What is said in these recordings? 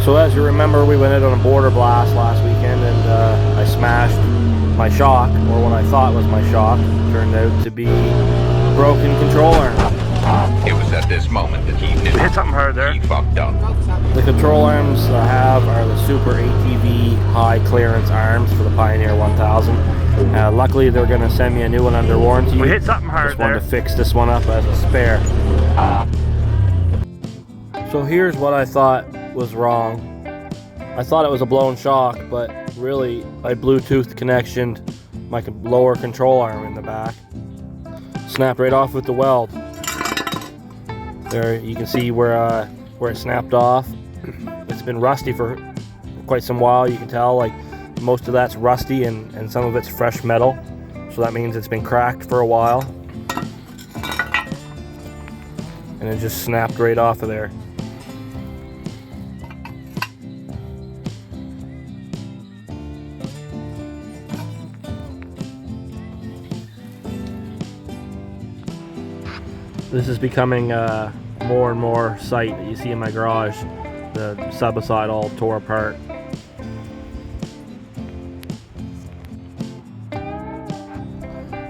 So as you remember, we went out on a border blast last weekend, and I smashed my shock, or what I thought was my shock. Turned out to be a broken control arm. It was at this moment that he knew. Hit something hard there. He fucked up. The control arms I have are the SuperATV high clearance arms for the Pioneer 1000. Luckily, they're going to send me a new one under warranty. We hit something hard there. Just wanted to fix this one up as a spare. So here's what I thought was wrong. I thought it was a blown shock, but really I Bluetooth connectioned my lower control arm in the back. Snapped right off with the weld. There you can see where it snapped off. It's been rusty for quite some while. You can tell like most of that's rusty and some of it's fresh metal. So that means it's been cracked for a while. And it just snapped right off of there. This is becoming more and more sight that you see in my garage. The sub-side all tore apart.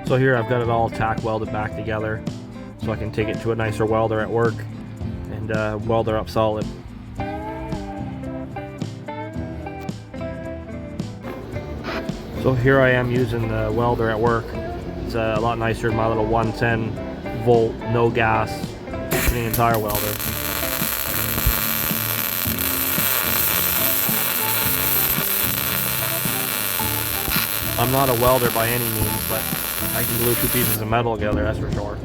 So here I've got it all tack welded back together so I can take it to a nicer welder at work and weld her up solid. So here I am using the welder at work. It's a lot nicer than my little 110 volt, no gas, Canadian Tire welder. I'm not a welder by any means, but I can glue two pieces of metal together, that's for sure.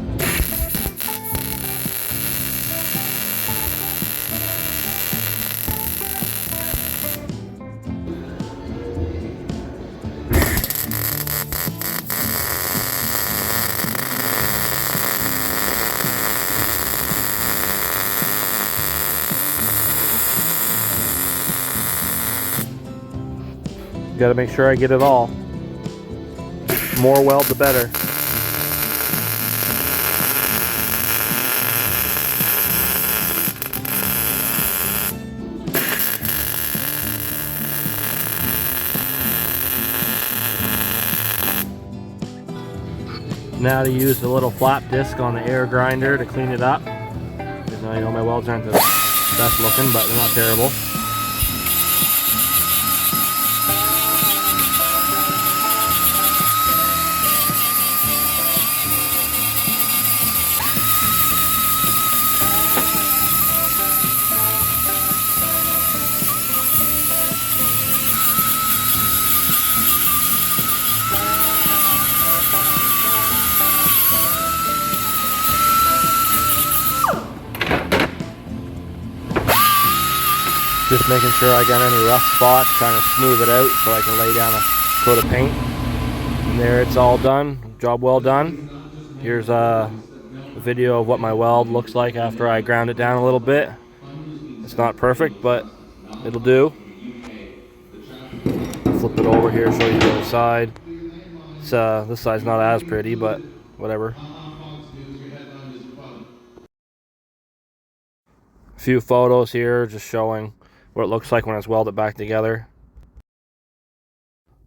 Got to make sure I get it all. More weld, the better. Now to use the little flap disc on the air grinder to clean it up. Because I know my welds aren't the best looking, but they're not terrible. Just making sure I got any rough spots, trying to smooth it out so I can lay down a coat of paint. And there, it's all done. Job well done. Here's a video of what my weld looks like after I ground it down a little bit. It's not perfect, but it'll do. Flip it over here, show you the other side. It's, this side's not as pretty, but whatever. A few photos here just showing what it looks like when it's welded back together.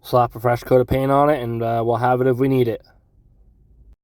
Slap a fresh coat of paint on it and we'll have it if we need it.